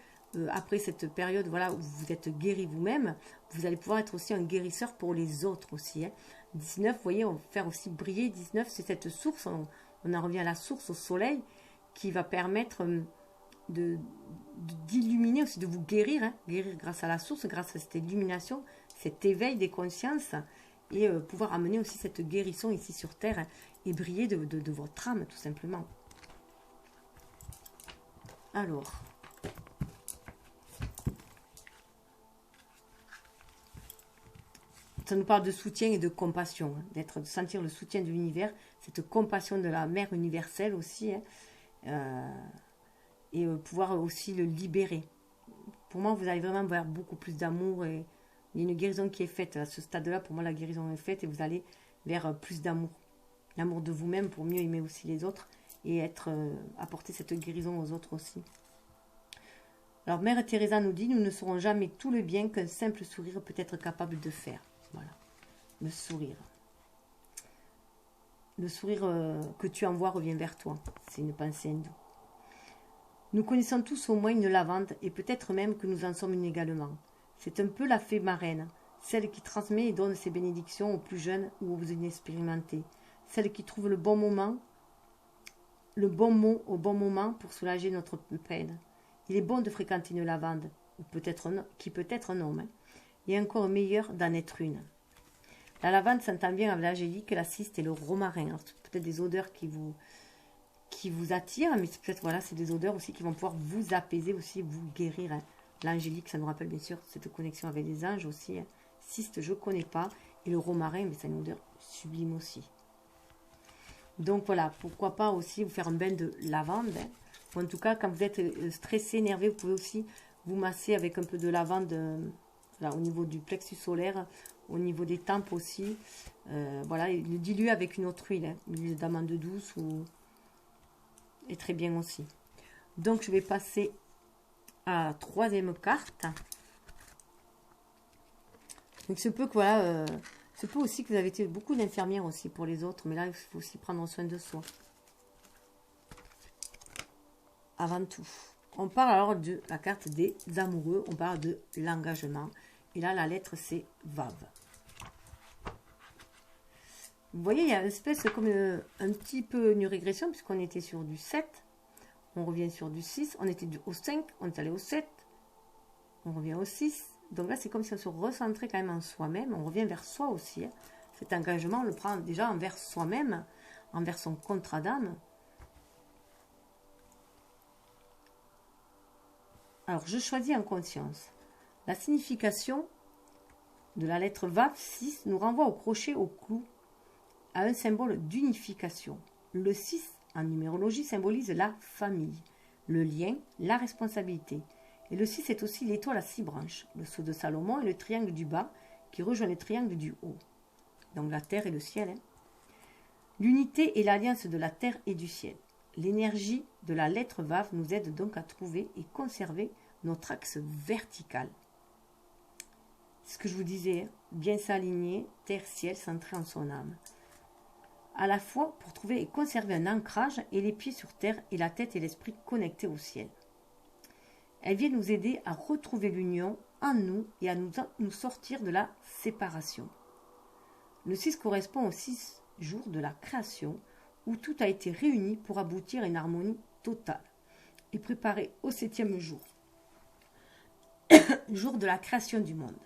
après cette période voilà, où vous êtes guéri vous-même, vous allez pouvoir être aussi un guérisseur pour les autres aussi. Hein. 19, vous voyez, on va faire aussi briller. 19, c'est cette source, on en revient à la source, au soleil, qui va permettre d'illuminer aussi, de vous guérir. Hein. Guérir grâce à la source, grâce à cette illumination, cet éveil des consciences, et pouvoir amener aussi cette guérison ici sur Terre, hein, et briller de votre âme, tout simplement. Alors... ça nous parle de soutien et de compassion, hein, de sentir le soutien de l'univers, cette compassion de la mère universelle aussi, hein, et pouvoir aussi le libérer. Pour moi, vous allez vraiment vers beaucoup plus d'amour, et il y a une guérison qui est faite. À ce stade-là, pour moi, la guérison est faite, et vous allez vers plus d'amour. L'amour de vous-même pour mieux aimer aussi les autres, et apporter cette guérison aux autres aussi. Alors, Mère Teresa nous dit, nous ne saurons jamais tout le bien qu'un simple sourire peut être capable de faire. Voilà, le sourire. Le sourire que tu envoies revient vers toi. C'est une pensée hindoue. Nous connaissons tous au moins une lavande et peut-être même que nous en sommes une également. C'est un peu la fée marraine, celle qui transmet et donne ses bénédictions aux plus jeunes ou aux inexpérimentés, celle qui trouve le bon moment, le bon mot au bon moment pour soulager notre peine. Il est bon de fréquenter une lavande, qui peut être un homme, hein. Et encore meilleur d'en être une. La lavande s'entend bien avec l'angélique, la ciste et le romarin. Peut-être des odeurs qui vous attirent, mais peut-être voilà, c'est des odeurs aussi qui vont pouvoir vous apaiser aussi, vous guérir. Hein. L'angélique, ça nous rappelle bien sûr cette connexion avec les anges aussi. Hein. Ciste, je ne connais pas. Et le romarin, mais c'est une odeur sublime aussi. Donc voilà, pourquoi pas aussi vous faire un bain de lavande. Hein. Ou en tout cas, quand vous êtes stressé, énervé, vous pouvez aussi vous masser avec un peu de lavande. Là, au niveau du plexus solaire, au niveau des tempes aussi. Voilà, il le dilue avec une autre huile, hein, l'huile d'amande douce est très bien aussi. Donc, je vais passer à la troisième carte. Donc, ce peut que voilà, ce peut aussi que vous avez été beaucoup d'infirmières aussi pour les autres, mais là, il faut aussi prendre soin de soi. Avant tout. On parle alors de la carte des amoureux, on parle de l'engagement. Et là, la lettre, c'est Vav. Vous voyez, il y a une espèce comme un petit peu une régression, puisqu'on était sur du 7. On revient sur du 6. On était au 5, on est allé au 7. On revient au 6. Donc là, c'est comme si on se recentrait quand même en soi-même. On revient vers soi aussi. Hein. Cet engagement, on le prend déjà envers soi-même, envers son contrat d'âme. Alors, je choisis en conscience. La signification de la lettre Vav 6 nous renvoie au crochet au clou, à un symbole d'unification. Le 6, en numérologie, symbolise la famille, le lien, la responsabilité. Et le 6 est aussi l'étoile à 6 branches, le sceau de Salomon et le triangle du bas qui rejoint le triangle du haut. Donc la terre et le ciel. Hein. L'unité est l'alliance de la terre et du ciel. L'énergie de la lettre Vav nous aide donc à trouver et conserver notre axe vertical. C'est ce que je vous disais, bien s'aligner, terre-ciel, centré en son âme. À la fois pour trouver et conserver un ancrage et les pieds sur terre et la tête et l'esprit connectés au ciel. Elle vient nous aider à retrouver l'union en nous et à nous sortir de la séparation. Le 6 correspond aux 6 jours de la création où tout a été réuni pour aboutir à une harmonie totale. est préparé au 7e jour, jour de la création du monde.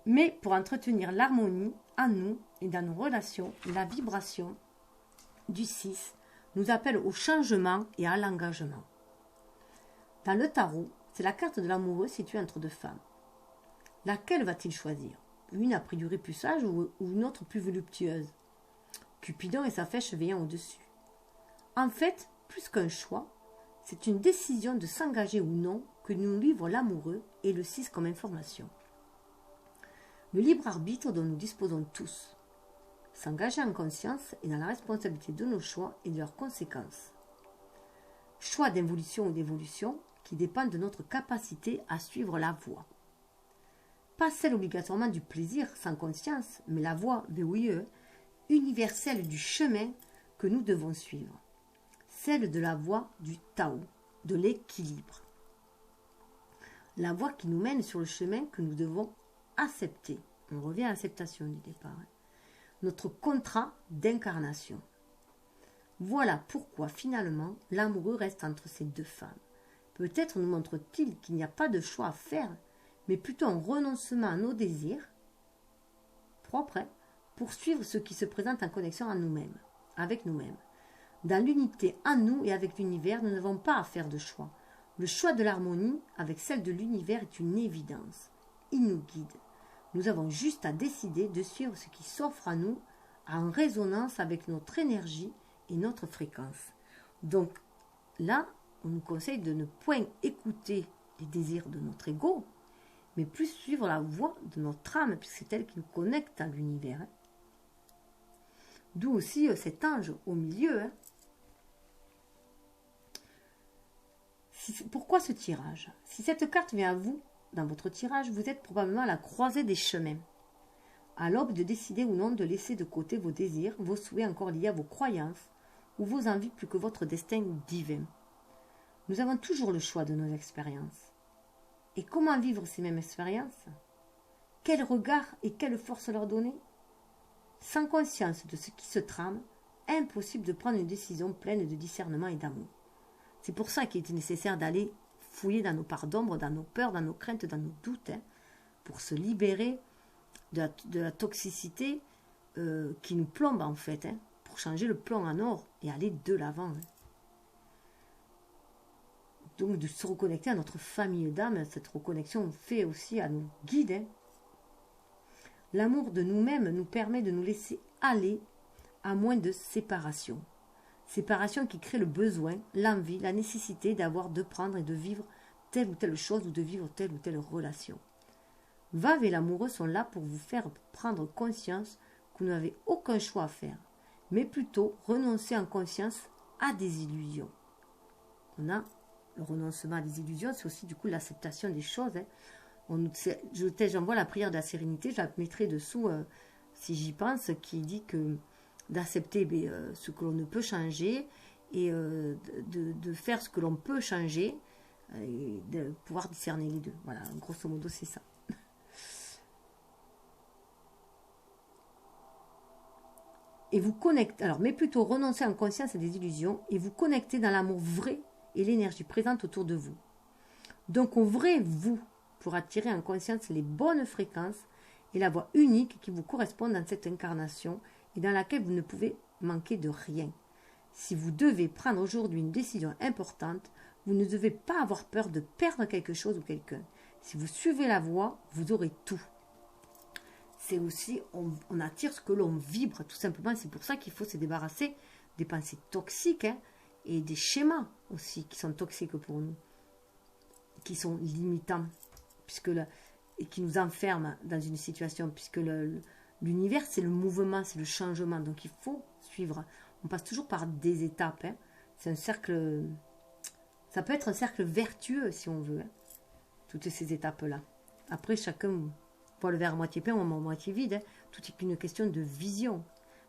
Mais pour entretenir l'harmonie en nous et dans nos relations, la vibration du 6 nous appelle au changement et à l'engagement. Dans le tarot, c'est la carte de l'amoureux située entre deux femmes. Laquelle va-t-il choisir? Une a priori plus sage ou une autre plus voluptueuse? Cupidon et sa flèche veillant au-dessus. En fait, plus qu'un choix, c'est une décision de s'engager ou non que nous livre l'amoureux et le 6 comme information. Le libre arbitre dont nous disposons tous. S'engager en conscience et dans la responsabilité de nos choix et de leurs conséquences. Choix d'involution ou d'évolution qui dépendent de notre capacité à suivre la voie. Pas celle obligatoirement du plaisir sans conscience, mais la voie, VOIE, universelle du chemin que nous devons suivre. Celle de la voie du Tao, de l'équilibre. La voie qui nous mène sur le chemin que nous devons accepter. On revient à l'acceptation du départ. Notre contrat d'incarnation. Voilà pourquoi finalement l'amoureux reste entre ces deux femmes. Peut-être nous montre-t-il qu'il n'y a pas de choix à faire, mais plutôt un renoncement à nos désirs propres pour suivre ce qui se présente en connexion à nous-mêmes, avec nous-mêmes. Dans l'unité en nous et avec l'univers, nous n'avons pas à faire de choix. Le choix de l'harmonie avec celle de l'univers est une évidence. Il nous guide. Nous avons juste à décider de suivre ce qui s'offre à nous en résonance avec notre énergie et notre fréquence. Donc là, on nous conseille de ne point écouter les désirs de notre ego, mais plus suivre la voie de notre âme, puisque c'est elle qui nous connecte à l'univers. D'où aussi cet ange au milieu. Pourquoi ce tirage? Si cette carte vient à vous, dans votre tirage, vous êtes probablement à la croisée des chemins. À l'aube de décider ou non de laisser de côté vos désirs, vos souhaits encore liés à vos croyances, ou vos envies plus que votre destin divin. Nous avons toujours le choix de nos expériences. Et comment vivre ces mêmes expériences? Quel regard et quelle force leur donner? Sans conscience de ce qui se trame, impossible de prendre une décision pleine de discernement et d'amour. C'est pour ça qu'il était nécessaire d'aller fouiller dans nos parts d'ombre, dans nos peurs, dans nos craintes, dans nos doutes, pour se libérer de la toxicité qui nous plombe en fait, pour changer le plomb en or et aller de l'avant. Donc de se reconnecter à notre famille d'âme, cette reconnexion fait aussi à nos guides. L'amour de nous-mêmes nous permet de nous laisser aller à moins de séparation. Séparation qui crée le besoin, l'envie, la nécessité d'avoir, de prendre et de vivre telle ou telle chose ou de vivre telle ou telle relation. Vave et l'amoureux sont là pour vous faire prendre conscience que vous n'avez aucun choix à faire, mais plutôt renoncer en conscience à des illusions. On a le renoncement à des illusions, c'est aussi du coup l'acceptation des choses. J'envoie la prière de la sérénité, je la mettrai dessous si j'y pense, qui dit que d'accepter ce que l'on ne peut changer et de faire ce que l'on peut changer et de pouvoir discerner les deux. Voilà, grosso modo, c'est ça. Et vous connectez, alors, mais plutôt renoncer en conscience à des illusions et vous connecter dans l'amour vrai et l'énergie présente autour de vous. Donc, ouvrez-vous pour attirer en conscience les bonnes fréquences et la voie unique qui vous correspond dans cette incarnation et dans laquelle vous ne pouvez manquer de rien. Si vous devez prendre aujourd'hui une décision importante, vous ne devez pas avoir peur de perdre quelque chose ou quelqu'un. Si vous suivez la voie, vous aurez tout. C'est aussi, on attire ce que l'on vibre, tout simplement. C'est pour ça qu'il faut se débarrasser des pensées toxiques et des schémas aussi qui sont toxiques pour nous, qui sont limitants, et qui nous enferment dans une situation, puisque l'univers, c'est le mouvement, c'est le changement. Donc, il faut suivre. On passe toujours par des étapes. C'est un cercle... Ça peut être un cercle vertueux, si on veut. Toutes ces étapes-là. Après, chacun voit le verre à moitié plein ou à moitié vide. Tout est qu'une question de vision.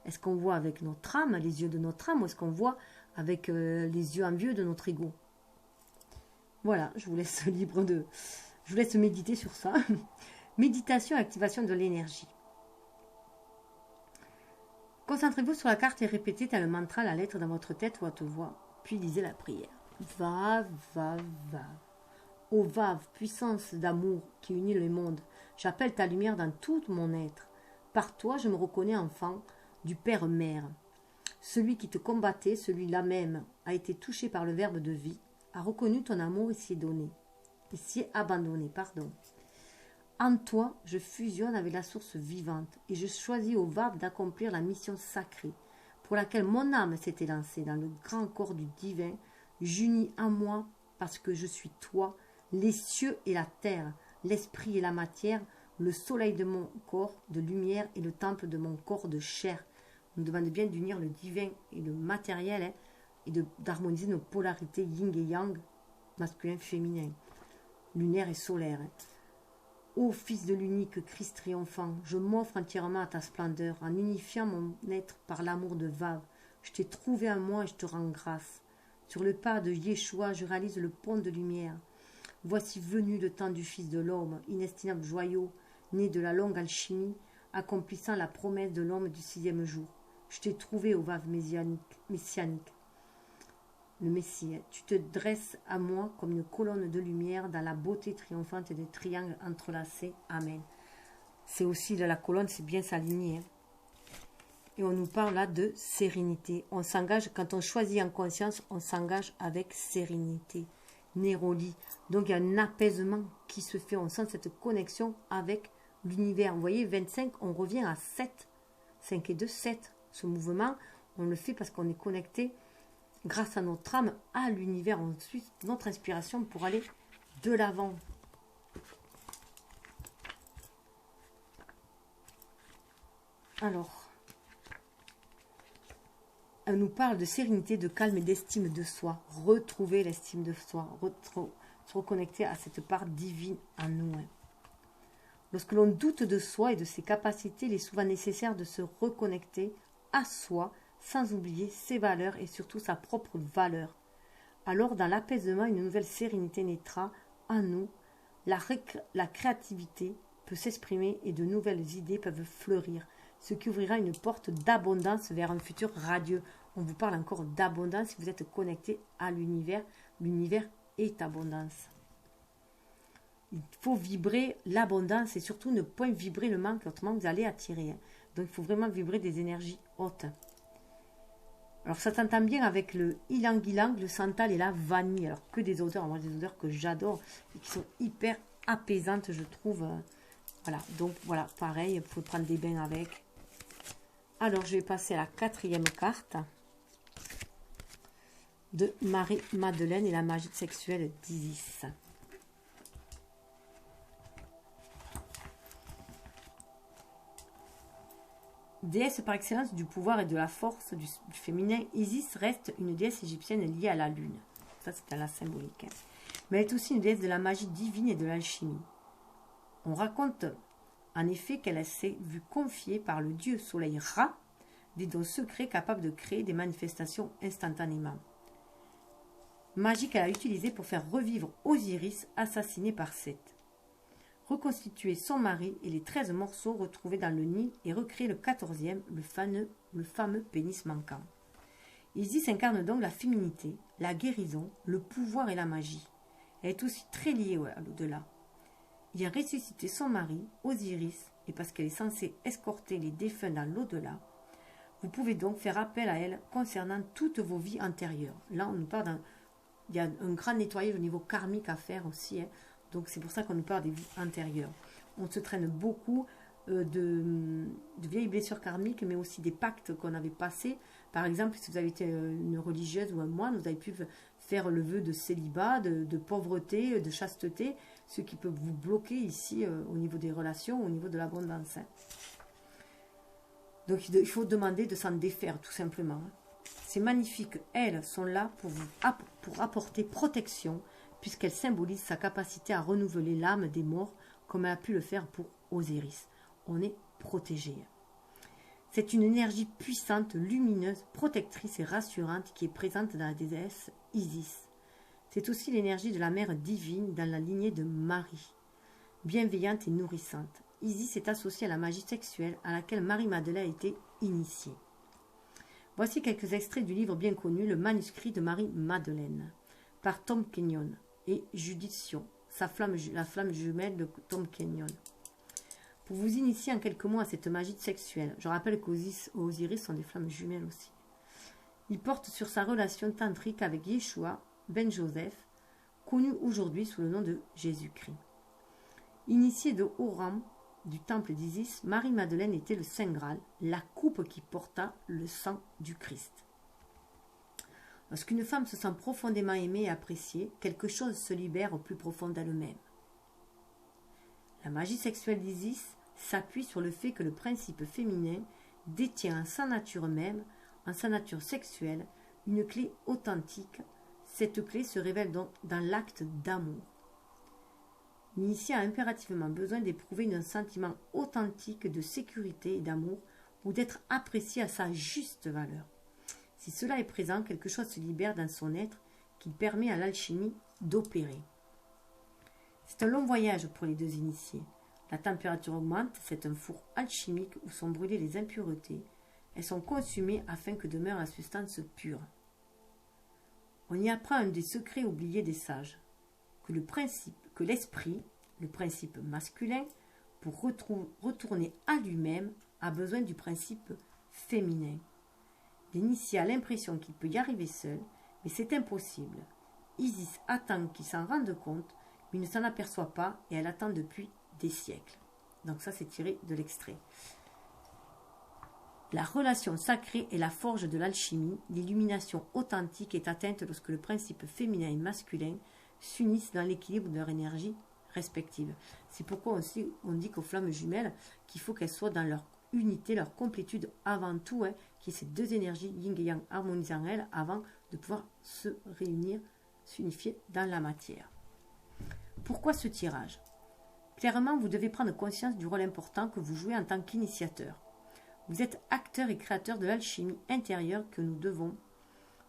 Est-ce qu'on voit avec notre âme, les yeux de notre âme, ou est-ce qu'on voit avec les yeux envieux de notre ego? Voilà, je vous laisse libre de... Je vous laisse méditer sur ça. Méditation et activation de l'énergie. Concentrez-vous sur la carte et répétez tel mantra la lettre dans votre tête ou à haute voix, puis lisez la prière. Vave, vave, vave. Ô Vave, puissance d'amour qui unit les mondes, j'appelle ta lumière dans tout mon être. Par toi, je me reconnais enfant du Père-Mère. Celui qui te combattait, celui-là même, a été touché par le verbe de vie, a reconnu ton amour et s'y est donné. Et s'y est abandonné, pardon. En toi, je fusionne avec la source vivante et je choisis au Vave d'accomplir la mission sacrée pour laquelle mon âme s'était lancée dans le grand corps du divin, j'unis en moi parce que je suis toi, les cieux et la terre, l'esprit et la matière, le soleil de mon corps de lumière et le temple de mon corps de chair. On nous demande bien d'unir le divin et le matériel hein, et d'harmoniser nos polarités yin et yang, masculin, féminin, lunaire et solaire. Hein. Ô Fils de l'unique Christ triomphant, je m'offre entièrement à ta splendeur, en unifiant mon être par l'amour de Vave. Je t'ai trouvé en moi et je te rends grâce. Sur le pas de Yeshua, je réalise le pont de lumière. Voici venu le temps du Fils de l'homme, inestimable joyau, né de la longue alchimie, accomplissant la promesse de l'homme du 6e jour. Je t'ai trouvé, ô Vave messianique, le Messie. Tu te dresses à moi comme une colonne de lumière dans la beauté triomphante des triangles entrelacés. Amen. C'est aussi de la colonne, c'est bien s'aligner. Hein. Et on nous parle là de sérénité. On s'engage, quand on choisit en conscience, on s'engage avec sérénité. Néroli. Donc il y a un apaisement qui se fait. On sent cette connexion avec l'univers. Vous voyez, 25, on revient à 7. 5 et 2, 7. Ce mouvement, on le fait parce qu'on est connecté grâce à notre âme à l'univers. On suit notre inspiration pour aller de l'avant. Alors, elle nous parle de sérénité, de calme et d'estime de soi. Retrouver l'estime de soi. Se reconnecter à cette part divine en nous. Hein. Lorsque l'on doute de soi et de ses capacités, il est souvent nécessaire de se reconnecter à soi, sans oublier ses valeurs et surtout sa propre valeur. Alors, dans l'apaisement, une nouvelle sérénité naîtra en nous. La créativité peut s'exprimer et de nouvelles idées peuvent fleurir, ce qui ouvrira une porte d'abondance vers un futur radieux. On vous parle encore d'abondance si vous êtes connecté à l'univers. L'univers est abondance. Il faut vibrer l'abondance et surtout ne point vibrer le manque, autrement vous allez attirer. Donc il faut vraiment vibrer des énergies hautes. Alors ça s'entend bien avec le ylang-ylang, le santal et la vanille. Alors que des odeurs, moi des odeurs que j'adore et qui sont hyper apaisantes je trouve. Voilà, donc voilà, pareil, il faut prendre des bains avec. Alors je vais passer à la 4e carte de Marie-Madeleine et la magie sexuelle d'Isis. Déesse par excellence du pouvoir et de la force du féminin, Isis reste une déesse égyptienne liée à la lune. Ça, c'est à la symbolique. Hein. Mais elle est aussi une déesse de la magie divine et de l'alchimie. On raconte en effet qu'elle s'est vue confier par le dieu soleil Ra des dons secrets capables de créer des manifestations instantanément. Magie qu'elle a utilisée pour faire revivre Osiris, assassiné par Seth. Reconstituer son mari et les 13 morceaux retrouvés dans le Nil et recréer le 14e, le fameux pénis manquant. Isis incarne donc la féminité, la guérison, le pouvoir et la magie. Elle est aussi très liée à l'au-delà. Il a ressuscité son mari, Osiris, et parce qu'elle est censée escorter les défunts dans l'au-delà, vous pouvez donc faire appel à elle concernant toutes vos vies antérieures. Là, on nous parle d'un... Il y a un grand nettoyage au niveau karmique à faire aussi, hein. Donc c'est pour ça qu'on nous parle des vies antérieures. On se traîne beaucoup de vieilles blessures karmiques, mais aussi des pactes qu'on avait passés. Par exemple, si vous avez été une religieuse ou un moine, vous avez pu faire le vœu de célibat, de pauvreté, de chasteté, ce qui peut vous bloquer ici au niveau des relations, au niveau de l'abondance. Hein. Donc il faut demander de s'en défaire tout simplement. Hein. Ces magnifiques ailes sont là pour apporter protection, puisqu'elle symbolise sa capacité à renouveler l'âme des morts, comme elle a pu le faire pour Osiris. On est protégé. C'est une énergie puissante, lumineuse, protectrice et rassurante qui est présente dans la déesse Isis. C'est aussi l'énergie de la mère divine dans la lignée de Marie, bienveillante et nourrissante. Isis est associée à la magie sexuelle à laquelle Marie-Madeleine a été initiée. Voici quelques extraits du livre bien connu, le manuscrit de Marie-Madeleine. par Tom Kenyon et Judith Sion, la flamme jumelle de Tom Kenyon. Pour vous initier en quelques mots à cette magie sexuelle, je rappelle qu'Osiris sont des flammes jumelles aussi. Il porte sur sa relation tantrique avec Yeshua ben Joseph, connu aujourd'hui sous le nom de Jésus-Christ. Initiée de haut rang du temple d'Isis, Marie-Madeleine était le Saint Graal, la coupe qui porta le sang du Christ. Lorsqu'une femme se sent profondément aimée et appréciée, quelque chose se libère au plus profond d'elle-même. La magie sexuelle d'Isis s'appuie sur le fait que le principe féminin détient en sa nature même, en sa nature sexuelle, une clé authentique. Cette clé se révèle donc dans l'acte d'amour. L'initié a impérativement besoin d'éprouver un sentiment authentique de sécurité et d'amour ou d'être apprécié à sa juste valeur. Si cela est présent, quelque chose se libère dans son être qui permet à l'alchimie d'opérer. C'est un long voyage pour les deux initiés. La température augmente, c'est un four alchimique où sont brûlées les impuretés. Elles sont consumées afin que demeure la substance pure. On y apprend un des secrets oubliés des sages, que l'esprit, le principe masculin, pour retourner à lui-même, a besoin du principe féminin. L'initié a l'impression qu'il peut y arriver seul, mais c'est impossible. Isis attend qu'il s'en rende compte, mais il ne s'en aperçoit pas et elle attend depuis des siècles. Donc ça, c'est tiré de l'extrait. La relation sacrée est la forge de l'alchimie. L'illumination authentique est atteinte lorsque le principe féminin et masculin s'unissent dans l'équilibre de leur énergie respective. C'est pourquoi aussi on dit qu'aux flammes jumelles, qu'il faut qu'elles soient dans leur unité, leur complétude avant tout, qu'il y ait ces deux énergies yin et yang harmonisées en elles avant de pouvoir se réunir, s'unifier dans la matière. Pourquoi ce tirage? Clairement, vous devez prendre conscience du rôle important que vous jouez en tant qu'initiateur. Vous êtes acteur et créateur de l'alchimie intérieure que nous devons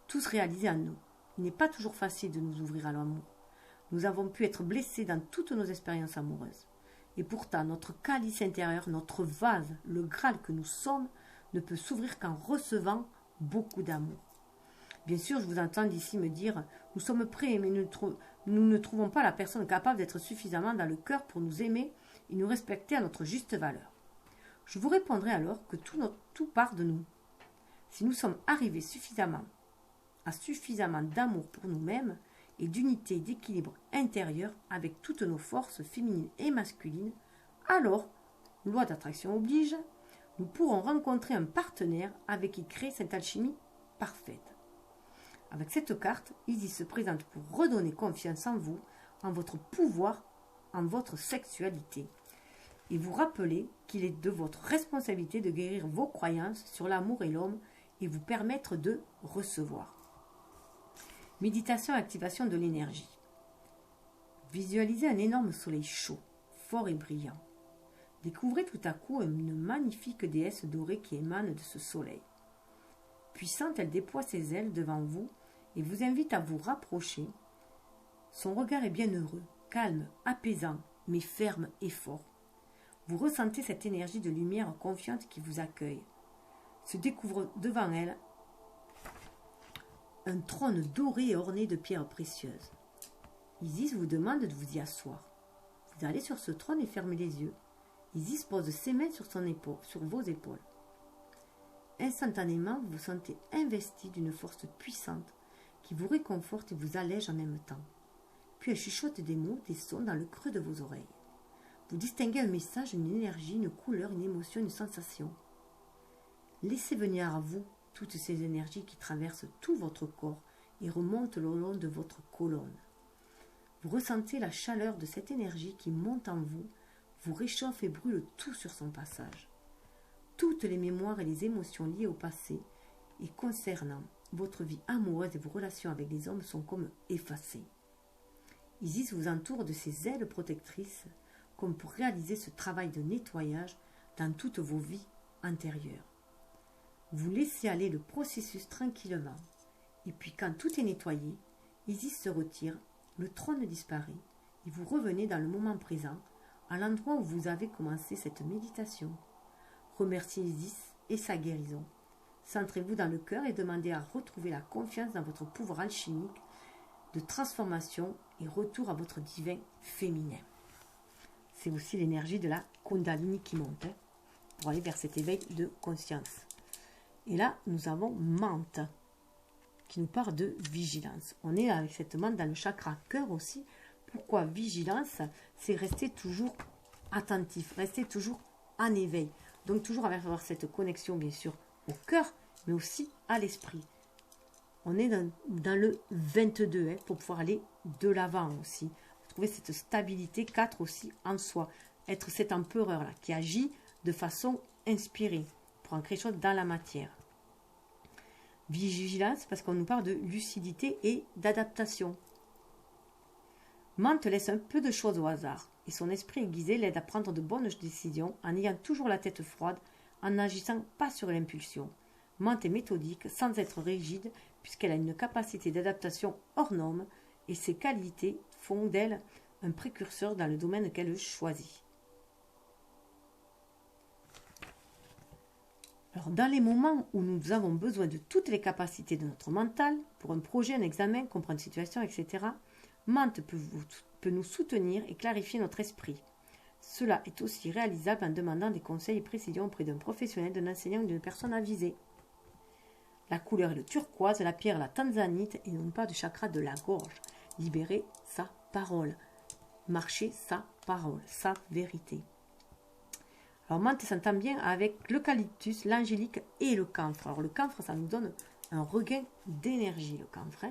tous réaliser en nous. Il n'est pas toujours facile de nous ouvrir à l'amour. Nous avons pu être blessés dans toutes nos expériences amoureuses. Et pourtant, notre calice intérieur, notre vase, le Graal que nous sommes, ne peut s'ouvrir qu'en recevant beaucoup d'amour. Bien sûr, je vous entends d'ici me dire « Nous sommes prêts, mais nous ne trouvons pas la personne capable d'être suffisamment dans le cœur pour nous aimer et nous respecter à notre juste valeur. » Je vous répondrai alors que tout part de nous. Si nous sommes arrivés à suffisamment d'amour pour nous-mêmes et d'unité et d'équilibre intérieur avec toutes nos forces féminines et masculines, alors, loi d'attraction oblige, nous pourrons rencontrer un partenaire avec qui créer cette alchimie parfaite. Avec cette carte, Isis se présente pour redonner confiance en vous, en votre pouvoir, en votre sexualité. Et vous rappeler qu'il est de votre responsabilité de guérir vos croyances sur l'amour et l'homme et vous permettre de recevoir. Méditation et activation de l'énergie. Visualisez un énorme soleil chaud, fort et brillant. Découvrez tout à coup une magnifique déesse dorée qui émane de ce soleil. Puissante, elle déploie ses ailes devant vous et vous invite à vous rapprocher. Son regard est bien heureux, calme, apaisant, mais ferme et fort. Vous ressentez cette énergie de lumière confiante qui vous accueille. Se découvre devant elle un trône doré et orné de pierres précieuses. Isis vous demande de vous y asseoir. Vous allez sur ce trône et fermez les yeux. Isis pose ses mains sur vos épaules. Instantanément, vous vous sentez investi d'une force puissante qui vous réconforte et vous allège en même temps. Puis elle chuchote des mots, des sons dans le creux de vos oreilles. Vous distinguez un message, une énergie, une couleur, une émotion, une sensation. Laissez venir à vous toutes ces énergies qui traversent tout votre corps et remontent le long de votre colonne. Vous ressentez la chaleur de cette énergie qui monte en vous, vous réchauffe et brûle tout sur son passage. Toutes les mémoires et les émotions liées au passé et concernant votre vie amoureuse et vos relations avec les hommes sont comme effacées. Isis vous entoure de ses ailes protectrices comme pour réaliser ce travail de nettoyage dans toutes vos vies antérieures. Vous laissez aller le processus tranquillement, et puis quand tout est nettoyé, Isis se retire, le trône disparaît, et vous revenez dans le moment présent, à l'endroit où vous avez commencé cette méditation. Remerciez Isis et sa guérison. Centrez-vous dans le cœur et demandez à retrouver la confiance dans votre pouvoir alchimique. de transformation et retour à votre divin féminin. C'est aussi l'énergie de la Kundalini qui monte pour aller vers cet éveil de conscience. Et là, nous avons Menthe qui nous parle de vigilance. On est avec cette menthe dans le chakra cœur aussi. Pourquoi vigilance? C'est rester toujours attentif, rester toujours en éveil. Donc toujours avoir cette connexion bien sûr au cœur, mais aussi à l'esprit. On est dans le 22 pour pouvoir aller de l'avant aussi. Trouver cette stabilité 4 aussi en soi. Être cet empereur là qui agit de façon inspirée pour ancrer les choses dans la matière. Vigilance parce qu'on nous parle de lucidité et d'adaptation. Menthe laisse un peu de choses au hasard et son esprit aiguisé l'aide à prendre de bonnes décisions en ayant toujours la tête froide, en n'agissant pas sur l'impulsion. Menthe est méthodique sans être rigide puisqu'elle a une capacité d'adaptation hors norme et ses qualités font d'elle un précurseur dans le domaine qu'elle choisit. Alors, dans les moments où nous avons besoin de toutes les capacités de notre mental, pour un projet, un examen, comprendre une situation, etc., Menthe peut nous soutenir et clarifier notre esprit. Cela est aussi réalisable en demandant des conseils et précisions auprès d'un professionnel, d'un enseignant ou d'une personne avisée. La couleur est le turquoise, la pierre la tanzanite et non pas du chakra de la gorge. Libérer sa parole. Marcher sa parole, sa vérité. Alors, menthe s'entend bien avec l'eucalyptus, l'angélique et le camphre. Alors, le camphre, ça nous donne un regain d'énergie, le camphre.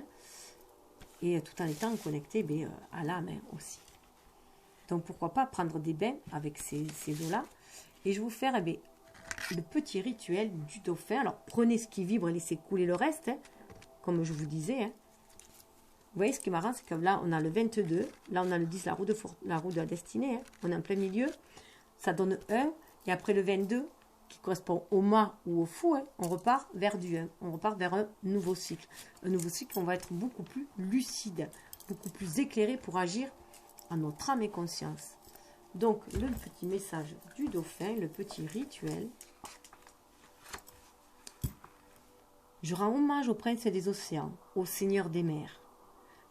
Et tout en étant connecté à l'âme aussi. Donc, pourquoi pas prendre des bains avec ces eaux-là. Et je vais vous faire le petit rituel du dauphin. Alors, prenez ce qui vibre et laissez couler le reste, comme je vous disais. Vous voyez, ce qui est marrant, c'est que là, on a le 22. Là, on a le 10, la roue de la destinée. On est en plein milieu. Ça donne 1. Et après le 22, qui correspond au mât ou au fou, on repart vers du 1. On repart vers un nouveau cycle. Un nouveau cycle, on va être beaucoup plus lucide, beaucoup plus éclairé pour agir en notre âme et conscience. Donc, le petit message du dauphin, le petit rituel. Je rends hommage au prince des océans, au seigneur des mers.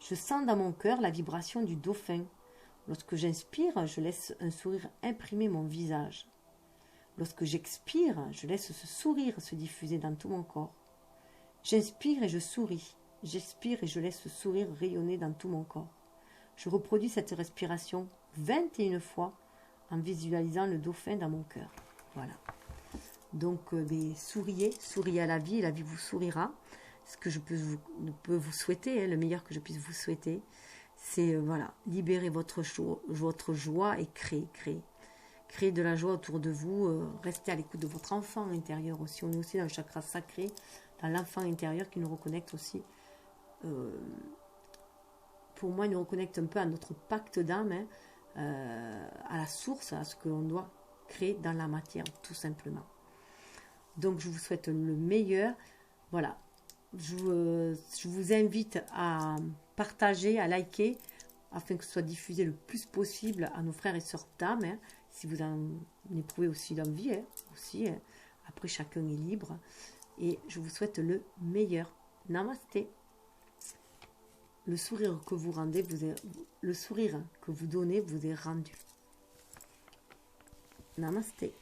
Je sens dans mon cœur la vibration du dauphin. Lorsque j'inspire, je laisse un sourire imprimer mon visage. Lorsque j'expire, je laisse ce sourire se diffuser dans tout mon corps. J'inspire et je souris. J'expire et je laisse ce sourire rayonner dans tout mon corps. Je reproduis cette respiration 21 fois en visualisant le dauphin dans mon cœur. Voilà. Donc, souriez à la vie et la vie vous sourira. Ce que je peux vous souhaiter, le meilleur que je puisse vous souhaiter, c'est libérer votre joie et créer. Créer de la joie autour de vous, restez à l'écoute de votre enfant intérieur aussi. On est aussi dans le chakra sacré, dans l'enfant intérieur qui nous reconnecte aussi. Pour moi, il nous reconnecte un peu à notre pacte d'âme, à la source, à ce que l'on doit créer dans la matière, tout simplement. Donc, je vous souhaite le meilleur. Voilà. Je vous invite à partager, à liker, afin que ce soit diffusé le plus possible à nos frères et sœurs d'âme, si vous en éprouvez aussi l'envie, après chacun est libre, et je vous souhaite le meilleur. Namasté. Le sourire que vous rendez, le sourire que vous donnez vous est rendu. Namasté.